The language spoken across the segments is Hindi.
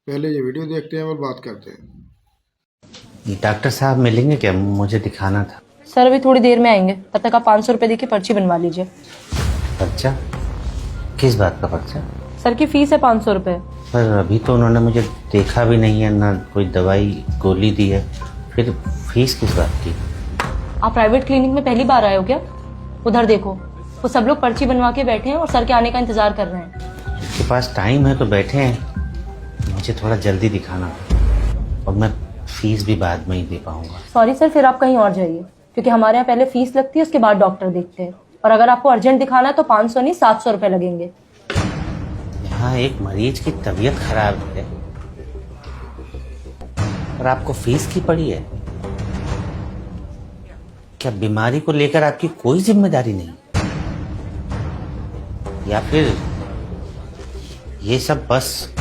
पहले ये वीडियो देखते हैं और बात करते हैं। डॉक्टर साहब मिलेंगे क्या? मुझे दिखाना था। सर अभी थोड़ी देर में आएंगे, तब तक आप 500 रुपये देके पर्ची बनवा लीजिए। पर्चा? किस बात का पर्चा? सर की फीस है 500 रुपये। पर अभी तो उन्होंने मुझे देखा भी नहीं है, ना कोई दवाई गोली दी है, फिर फीस किस बात की? आप प्राइवेट क्लिनिक में पहली बार आए हो क्या? उधर देखो, वो सब लोग पर्ची बनवा के बैठे हैं और सर के आने का इंतजार कर रहे हैं। उसके पास टाइम है तो बैठे हैं, मुझे थोड़ा जल्दी दिखाना था और मैं फीस भी बाद में ही दे पाऊंगा। सॉरी सर, फिर आप कहीं और जाइए, क्योंकि हमारे यहाँ पहले फीस लगती है, उसके बाद डॉक्टर देखते हैं। और अगर आपको अर्जेंट दिखाना है तो 500 नहीं 700 रुपये लगेंगे। यहाँ एक मरीज की तबीयत खराब है और आपको फीस की पड़ी है? क्या बीमारी को लेकर आपकी कोई जिम्मेदारी नहीं, या फिर ये सब बस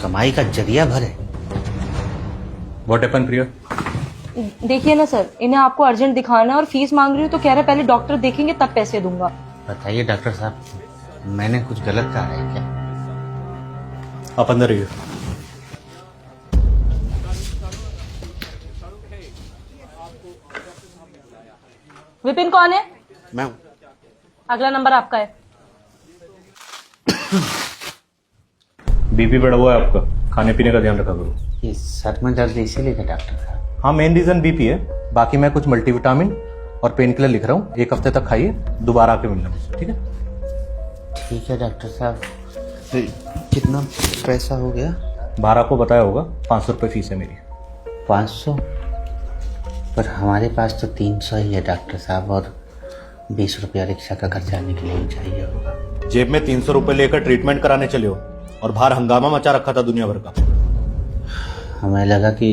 कमाई का जरिया भर है? व्हाट हैपन प्रिया? देखिए ना सर, इन्हें आपको अर्जेंट दिखाना है और फीस मांग रही हो तो कह रहे पहले डॉक्टर देखेंगे तब पैसे दूंगा। बताइए डॉक्टर साहब, मैंने कुछ गलत कहा है क्या? आप अंदर रहिए। विपिन कौन है? मैं हूं। अगला नंबर आपका है। बीपी बढ़ा हुआ है आपका, खाने पीने का ध्यान रखा करो। ये सर में दर्द इसीलिए का डॉक्टर साहब? हाँ, मेन रीजन बीपी है। बाकी मैं कुछ मल्टीविटामिन और पेन किलर लिख रहा हूँ, 1 हफ्ते तक खाइए, दोबारा आके मिलना मुझसे, ठीक है? ठीक है डॉक्टर साहब। फिर कितना पैसा हो गया? 12 को बताया होगा, 500 रुपये फीस है मेरी। 500? पर हमारे पास तो 300 ही है डॉक्टर साहब, और 20 रुपया रिक्शा का खर्च आने के लिए भी चाहिए होगा। जेब में 300 रुपये लेकर ट्रीटमेंट कराने चले हो और बाहर हंगामा मचा रखा था दुनिया भर का। हमें लगा कि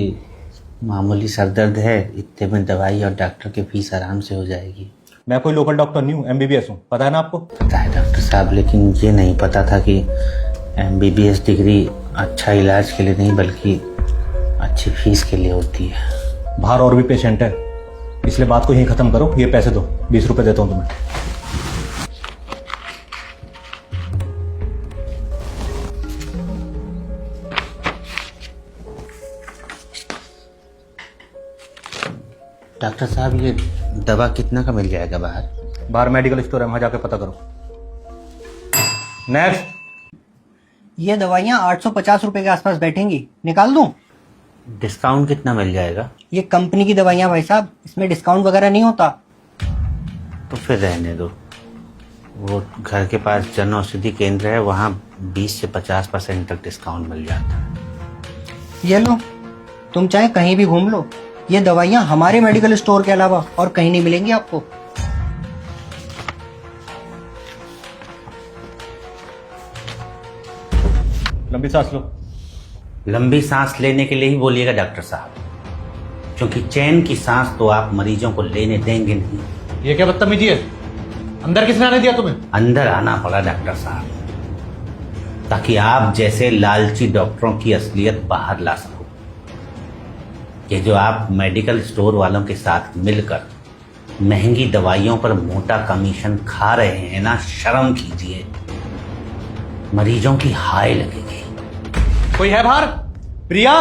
मामूली सर दर्द है, इतने में दवाई और डॉक्टर की फीस आराम से हो जाएगी। मैं कोई लोकल डॉक्टर नहीं हूँ, MBBS हूँ, पता है ना आपको? पता है डॉक्टर साहब, लेकिन ये नहीं पता था कि MBBS डिग्री अच्छा इलाज के लिए नहीं बल्कि अच्छी फीस के लिए होती है। बाहर और भी पेशेंट है, इसलिए बात को यहीं खत्म करो। ये पैसे दो, 20 रुपये देता हूँ तुम्हें। डॉक्टर साहब, ये दवा कितना का मिल जाएगा बाहर? बाहर मेडिकल स्टोर है, वहां जाके पता करो। नेक्स्ट। ये दवाइयाँ 850 रुपए के आसपास बैठेंगी, निकाल दूं? डिस्काउंट कितना मिल जाएगा? ये कंपनी की दवाइयाँ भाई साहब, इसमें डिस्काउंट वगैरह नहीं होता। तो फिर रहने दो। वो घर के पास जन औषधि केंद्र है, वहाँ 20 से 50% तक डिस्काउंट मिल जाता है। ये लो, तुम चाहे कहीं भी घूम लो, ये दवाइयाँ हमारे मेडिकल स्टोर के अलावा और कहीं नहीं मिलेंगी आपको। लंबी सांस लो। लंबी सांस लेने के लिए ही बोलिएगा डॉक्टर साहब, क्योंकि चैन की सांस तो आप मरीजों को लेने देंगे नहीं। ये क्या बदतमीजी है? अंदर किसने आने दिया तुम्हें? अंदर आना पड़ा डॉक्टर साहब, ताकि आप जैसे लालची डॉक्टरों की असलियत बाहर ला सको। ये जो आप मेडिकल स्टोर वालों के साथ मिलकर महंगी दवाइयों पर मोटा कमीशन खा रहे हैं ना, शर्म कीजिए, मरीजों की हाय लगेगी। कोई है बाहर? प्रिया,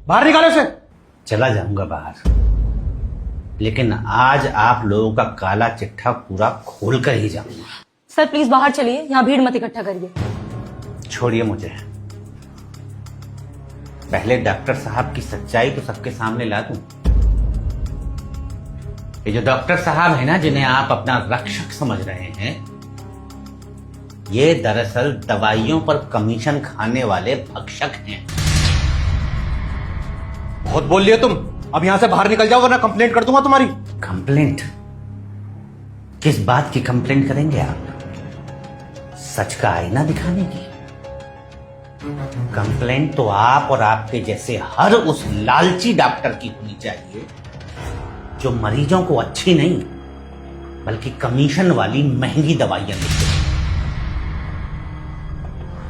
बाहर निकालो इसे। चला जाऊंगा बाहर, लेकिन आज आप लोगों का काला चिट्ठा पूरा खोल कर ही जाऊंगा। सर प्लीज बाहर चलिए, यहाँ भीड़ मत इकट्ठा करिए। छोड़िए मुझे, पहले डॉक्टर साहब की सच्चाई तो सबके सामने ला दूं। ये जो डॉक्टर साहब है ना, जिन्हें आप अपना रक्षक समझ रहे हैं, ये दरअसल दवाइयों पर कमीशन खाने वाले भक्षक हैं। बहुत बोल लिए तुम, अब यहां से बाहर निकल जाओ वरना कंप्लेंट कर दूंगा तुम्हारी। कंप्लेंट? किस बात की कंप्लेंट करेंगे आप? सच का आईना दिखाने की? कंप्लेंट तो आप और आपके जैसे हर उस लालची डॉक्टर की होनी चाहिए जो मरीजों को अच्छी नहीं बल्कि कमीशन वाली महंगी दवाइयां देते हैं।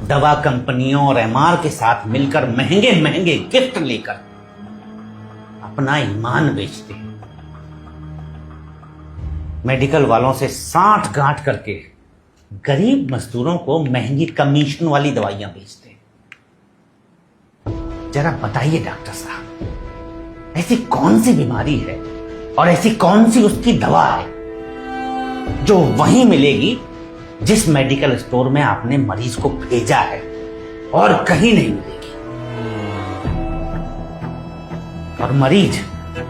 दवा कंपनियों और MR के साथ मिलकर महंगे महंगे गिफ्ट लेकर अपना ईमान बेचते हैं। मेडिकल वालों से साठ गांठ करके गरीब मजदूरों को महंगी कमीशन वाली दवाइयां बेचते हैं। जरा बताइए डॉक्टर साहब, ऐसी कौन सी बीमारी है और ऐसी कौन सी उसकी दवा है जो वहीं मिलेगी जिस मेडिकल स्टोर में आपने मरीज को भेजा है और कहीं नहीं मिलेगी। और मरीज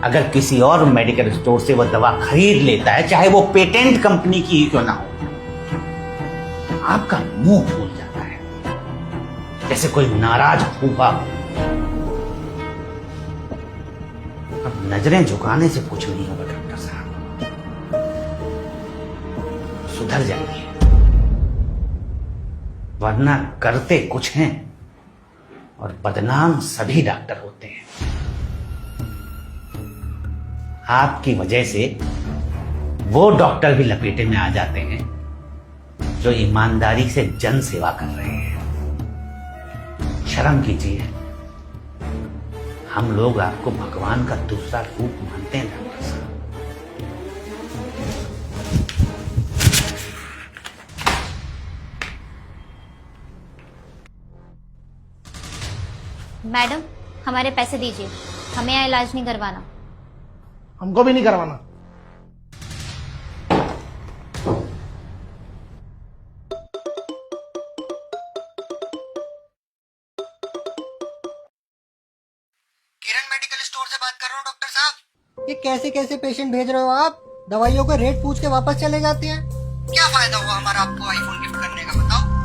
अगर किसी और मेडिकल स्टोर से वह दवा खरीद लेता है, चाहे वो पेटेंट कंपनी की ही क्यों ना हो, आपका मुंह फूल जाता है जैसे कोई नाराज फूफा हो। अब नजरें झुकाने से कुछ नहीं होगा डॉक्टर साहब, सुधर जाइए, वरना करते कुछ हैं और बदनाम सभी डॉक्टर होते हैं। आपकी वजह से वो डॉक्टर भी लपेटे में आ जाते हैं जो ईमानदारी से जन सेवा कर रहे हैं। शर्म कीजिए, हम लोग आपको भगवान का दूसरा रूप मानते हैं डॉक्टर साहब। मैडम, हमारे पैसे दीजिए, हमें यहाँ इलाज नहीं करवाना। हमको भी नहीं करवाना। किरण मेडिकल स्टोर से बात कर रहा हूँ डॉक्टर साहब। ये कैसे कैसे पेशेंट भेज रहे हो आप? दवाइयों का रेट पूछ के वापस चले जाते हैं। क्या फायदा हुआ हमारा आपको आईफोन गिफ्ट करने का, बताओ।